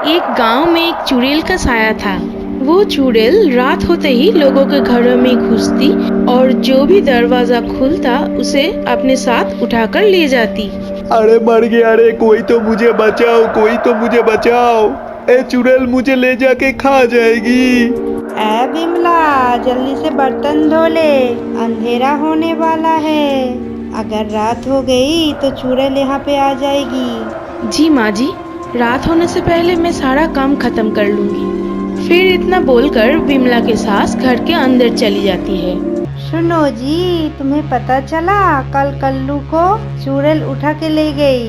एक गांव में एक चुड़ैल का साया था। वो चुड़ैल रात होते ही लोगों के घरों में घुसती और जो भी दरवाजा खुलता उसे अपने साथ उठाकर ले जाती। अरे मर गया रे, कोई तो मुझे बचाओ, कोई तो मुझे बचाओ। ए चुड़ैल मुझे ले जाके खा जाएगी। ए बिमला, जल्दी से बर्तन धो ले, अंधेरा होने वाला है। अगर रात हो गई तो चुड़ैल यहाँ पे आ जाएगी। जी माँ जी, रात होने से पहले मैं सारा काम खत्म कर लूंगी। फिर इतना बोलकर बिमला की सास घर के अंदर चली जाती है। सुनो जी, तुम्हें पता चला कल कल्लू को चुड़ैल उठा के ले गई।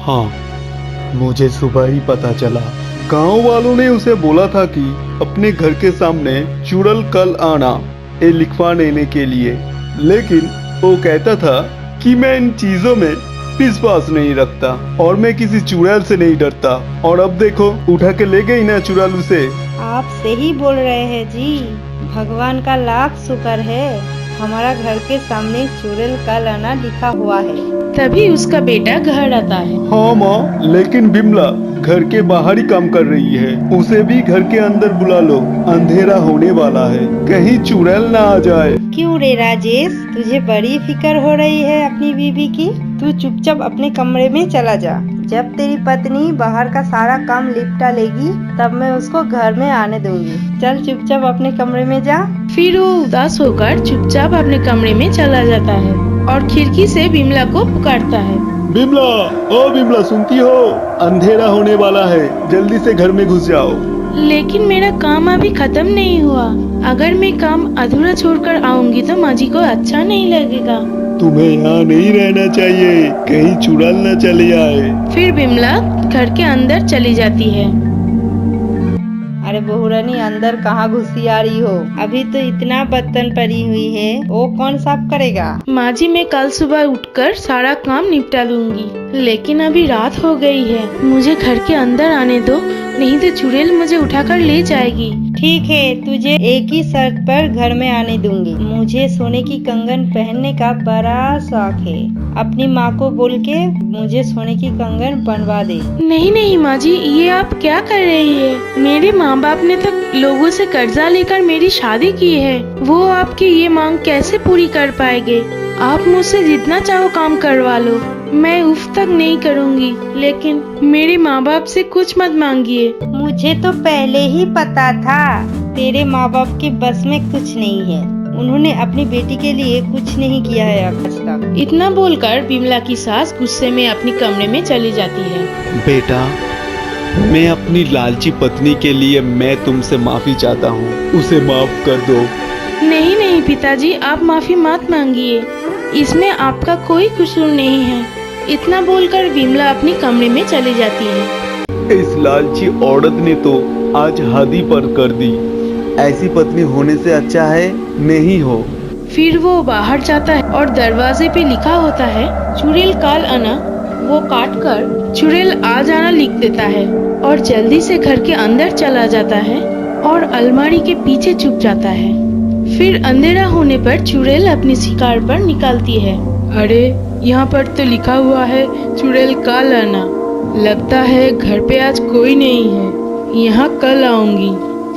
हाँ, मुझे सुबह ही पता चला। गांव वालों ने उसे बोला था कि अपने घर के सामने चुड़ैल कल आना ये लिखवा लेने के लिए, लेकिन वो कहता था कि मैं इन चीजों में विश्वास नहीं रखता और मैं किसी चुड़ैल से नहीं डरता। और अब देखो उठा के ले गई ना चुड़ैल उसे। आप सही बोल रहे हैं जी, भगवान का लाख शुक्र है हमारा घर के सामने चुड़ैल कल आना लिखा हुआ है। तभी उसका बेटा घर आता है। हाँ माँ, लेकिन बिमला घर के बाहर ही काम कर रही है, उसे भी घर के अंदर बुला लो, अंधेरा होने वाला है, कहीं चुड़ैल ना आ जाए। क्यों रे राजेश, तुझे बड़ी फिक्र हो रही है अपनी बीवी की? तू चुपचाप अपने कमरे में चला जा। जब तेरी पत्नी बाहर का सारा काम निपटा लेगी तब मैं उसको घर में आने दूंगी। चल चुपचाप अपने कमरे में जा। फिर वो उदास होकर चुपचाप अपने कमरे में चला जाता है और खिड़की से बिमला को पुकारता है। बिमला, ओ बिमला, सुनती हो? अंधेरा होने वाला है, जल्दी से घर में घुस जाओ। लेकिन मेरा काम अभी खत्म नहीं हुआ। अगर मैं काम अधूरा छोड़कर आऊंगी तो माँ जी को अच्छा नहीं लगेगा। तुम्हें यहाँ नहीं रहना चाहिए, कहीं चुड़ैल न चले आए। फिर बिमला घर के अंदर चली जाती है। अरे बहू रानी, अंदर कहाँ घुसी आ रही हो? अभी तो इतना बर्तन पड़ी हुई है, वो कौन साफ करेगा? माँ जी, मैं कल सुबह उठकर सारा काम निपटा लूंगी, लेकिन अभी रात हो गई है। मुझे घर के अंदर आने दो, नहीं तो चुड़ैल मुझे उठाकर ले जाएगी। ठीक है, तुझे एक ही शर्त पर घर में आने दूंगी। मुझे सोने की कंगन पहनने का बड़ा शौक है। अपनी माँ को बोल के मुझे सोने की कंगन बनवा दे। नहीं नहीं माँ जी, ये आप क्या कर रही है? मेरे माँ बाप ने तो लोगों से कर्जा लेकर मेरी शादी की है। वो आपकी ये मांग कैसे पूरी कर पाएंगे? आप मुझसे जितना चाहो काम करवा लो, मैं उफ तक नहीं करूँगी, लेकिन मेरे माँ बाप से कुछ मत मांगिए। मुझे तो पहले ही पता था तेरे माँ बाप के बस में कुछ नहीं है। उन्होंने अपनी बेटी के लिए कुछ नहीं किया है अब तक। इतना बोलकर बिमला की सास गुस्से में अपनी कमरे में चली जाती है। बेटा, मैं अपनी लालची पत्नी के लिए मैं तुमसे माफी चाहता हूँ, उसे माफ कर दो। नहीं नहीं पिताजी, आप माफी मत मांगिए, इसमें आपका कोई कसूर नहीं है। इतना बोलकर बिमला अपनी कमरे में चली जाती है। इस लालची औरत ने तो आज हद ही पर कर दी। ऐसी पत्नी होने से अच्छा है नहीं हो। फिर वो बाहर जाता है और दरवाजे पे लिखा होता है चुड़ैल कल आना। वो काट कर चुड़ैल आ जाना लिख देता है और जल्दी से घर के अंदर चला जाता है और अलमारी के पीछे छुप जाता है। फिर अंधेरा होने पर चुड़ैल अपनी शिकार पर निकलती है। अरे, यहाँ पर तो लिखा हुआ है चुड़ैल कल आना। लगता है घर पे आज कोई नहीं है, यहाँ कल आऊंगी।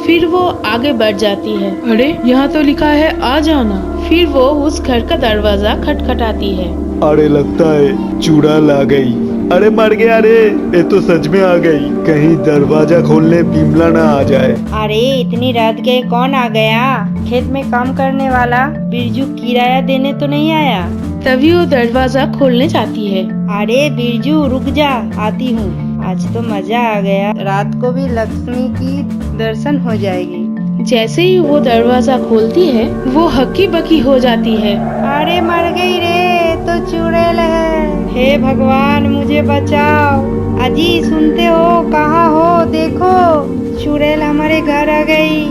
फिर वो आगे बढ़ जाती है। अरे, यहाँ तो लिखा है आ जाना। फिर वो उस घर का दरवाजा खटखटाती है। अरे, लगता है चुड़ैल आ गई। अरे मर गया रे, ये तो सच में आ गई। कहीं दरवाजा खोलने बिमला ना आ जाए। अरे इतनी रात के कौन आ गया? खेत में काम करने वाला बिरजू किराया देने तो नहीं आया? तभी वो दरवाजा खोलने जाती है। अरे बिरजू रुक जा, आती हूँ। आज तो मजा आ गया, रात को भी लक्ष्मी की दर्शन हो जाएगी। जैसे ही वो दरवाजा खोलती है वो हक्की बक्की हो जाती है। अरे मर गई रे, तो चुड़ैल है। हे भगवान, मुझे बचाओ। अजी सुनते हो? कहाँ हो? देखो, चुड़ैल हमारे घर आ गई।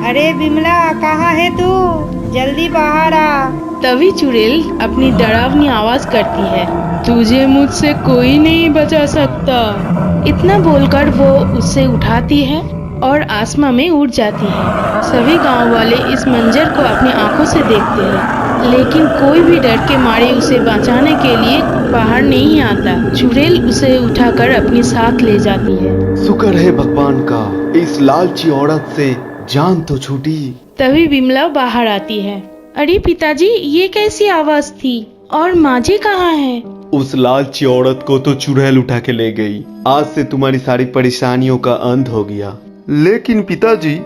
अरे बिमला, कहाँ है तू? जल्दी बाहर आ। तभी चुड़ैल अपनी डरावनी आवाज करती है, तुझे मुझसे कोई नहीं बचा सकता। इतना बोलकर वो उसे उठाती है और आसमां में उड़ जाती है। सभी गांव वाले इस मंजर को अपनी आंखों से देखते हैं, लेकिन कोई भी डर के मारे उसे बचाने के लिए बाहर नहीं आता। चुड़ैल उसे उठाकर अपने साथ ले जाती है। शुक्र है भगवान का, इस लालची औरत से जान तो छूटी। तभी विमला बाहर आती है। अरे पिताजी, ये कैसी आवाज थी? और माझी कहाँ है? उस लालची औरत को तो चुड़ैल उठा के ले गई। आज से तुम्हारी सारी परेशानियों का अंत हो गया। लेकिन पिताजी,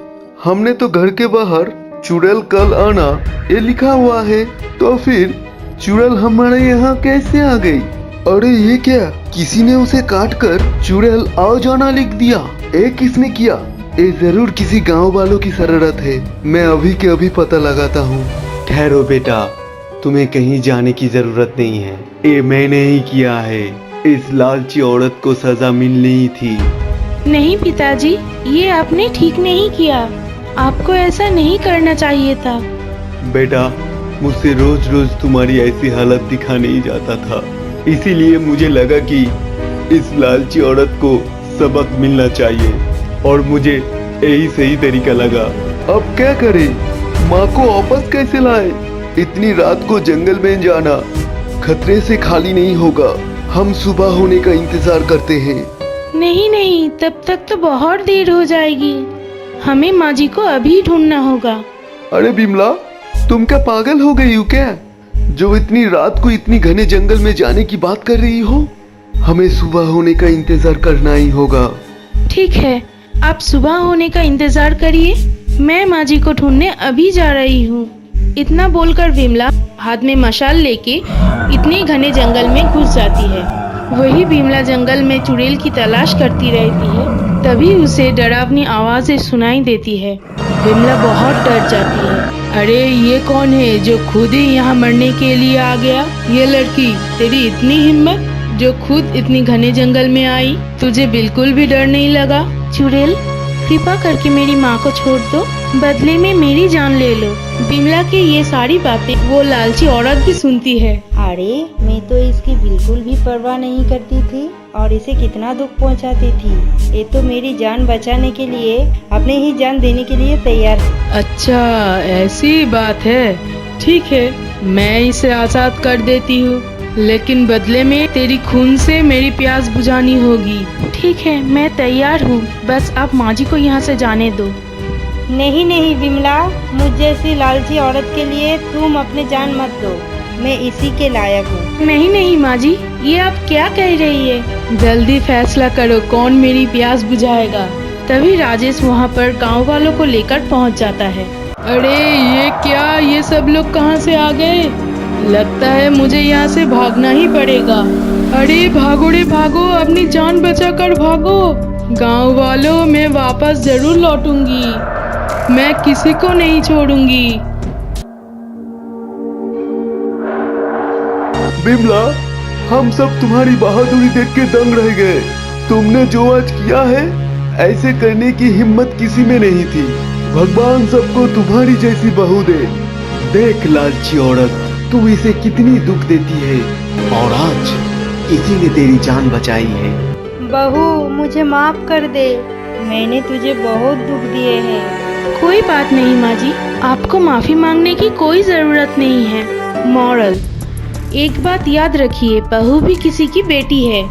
हमने तो घर के बाहर चुड़ैल कल आना ये लिखा हुआ है, तो फिर चुड़ैल हमारे यहाँ कैसे आ गई? अरे ये क्या, किसी ने उसे काट कर चुड़ैल आ जाना लिख दिया। ये किसने किया? ये जरूर किसी गांव वालों की शरारत है। मैं अभी के अभी पता लगाता हूँ। ठहरो बेटा, तुम्हें कहीं जाने की जरूरत नहीं है। ये मैंने ही किया है। इस लालची औरत को सजा मिलनी ही थी। नहीं पिताजी, ये आपने ठीक नहीं किया। आपको ऐसा नहीं करना चाहिए था। बेटा, मुझसे रोज रोज तुम्हारी ऐसी हालत दिखा नहीं जाता था, इसीलिए मुझे लगा कि इस लालची औरत को सबक मिलना चाहिए और मुझे यही सही तरीका लगा। अब क्या करें? माँ को वापस कैसे लाए? इतनी रात को जंगल में जाना खतरे से खाली नहीं होगा। हम सुबह होने का इंतजार करते हैं। नहीं नहीं, तब तक तो बहुत देर हो जाएगी। हमें माजी को अभी ढूंढना होगा। अरे बिमला, तुम क्या पागल हो गई हो क्या, जो इतनी रात को इतनी घने जंगल में जाने की बात कर रही हो? हमें सुबह होने का इंतजार करना ही होगा। ठीक है, आप सुबह होने का इंतजार करिए। मैं माजी को ढूंढने अभी जा रही हूँ। इतना बोलकर विमला हाथ में मशाल लेके इतने घने जंगल में घुस जाती है। वही विमला जंगल में चुड़ैल की तलाश करती रहती है। तभी उसे डरावनी आवाजें सुनाई देती है। विमला बहुत डर जाती है। अरे ये कौन है जो खुद ही यहाँ मरने के लिए आ गया? ये लड़की, तेरी इतनी हिम्मत जो खुद इतनी घने जंगल में आई? तुझे बिल्कुल भी डर नहीं लगा? चुड़ैल, कृपा करके मेरी माँ को छोड़ दो, बदले में मेरी जान ले लो। विमला की ये सारी बातें वो लालची औरत भी सुनती है। अरे, मैं तो इसकी बिल्कुल भी परवाह नहीं करती थी और इसे कितना दुख पहुंचाती थी। ये तो मेरी जान बचाने के लिए अपने ही जान देने के लिए तैयार है। अच्छा, ऐसी बात है। ठीक है, मैं इसे आजाद कर देती हूँ, लेकिन बदले में तेरी खून से मेरी प्यास बुझानी होगी। ठीक है, मैं तैयार हूँ। बस आप माजी को यहाँ से जाने दो। नहीं नहीं विमला, मुझ जैसी लालची औरत के लिए तुम अपनी जान मत दो। मैं इसी के लायक हूँ। नहीं नहीं माजी, ये आप क्या कह रही है? जल्दी फैसला करो, कौन मेरी प्यास बुझाएगा। तभी राजेश वहाँ पर गांव वालों को लेकर पहुँच जाता है। अरे ये क्या, ये सब लोग कहाँ से आ गए? लगता है मुझे यहाँ से भागना ही पड़ेगा। अरे भागो रे भागो, अपनी जान बचाकर भागो। गांव वालों, मैं वापस जरूर लौटूंगी। मैं किसी को नहीं छोड़ूंगी। बिमला, हम सब तुम्हारी बहादुरी देख के दंग रह गए। तुमने जो आज किया है, ऐसे करने की हिम्मत किसी में नहीं थी। भगवान सबको तुम्हारी जैसी बहू दे। देख लालची औरत, तू इसे कितनी दुख देती है और आज इसी ने तेरी जान बचाई है। बहू, मुझे माफ कर दे। मैंने तुझे बहुत दुख दिए हैं। कोई बात नहीं माजी, आपको माफी मांगने की कोई जरूरत नहीं है। मॉरल, एक बात याद रखिए, बहू भी किसी की बेटी है।